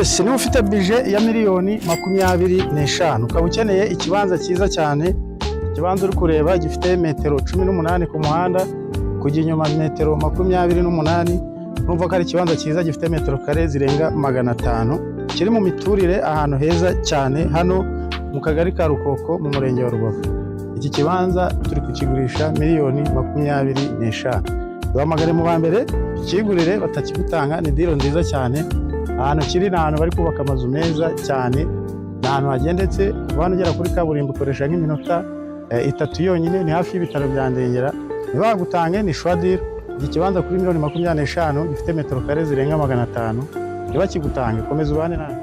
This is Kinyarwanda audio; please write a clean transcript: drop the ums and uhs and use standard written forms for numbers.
Yes, niba ufite budget ya miliyoni 25 ukaba ukeneye ikibanza cyiza cyane, ikibanza uri kureba gifite metero 18 ku muhanda, kujya inyuma metero 28, urumva ko ari ikibanza cyiza gifite metero kare zirenga 500, kiri mu miturire ahantu heza cyane hano mu kagari ka Rukoko mu murenge wa Rubavu. Iki kibanza turi kukigurisha miliyoni 25. Duhamagare mu bambere kigurire batakigutanga, ni deal nziza cyane. Ahantu kiri ni ahantu bari kubaka amazu meza cyane, ni ahantu hagendetse, kuba ugera kuri kaburimbo ukoresha nk'iminota 3 yonyine, ni hafi y'ibitaro bya Ndengera. Nibagutange ni shwadiro, iki kibanza kuri miliyoni 25 gifite metero kare zirenga 500, niba kigutange komeza ubane nawe.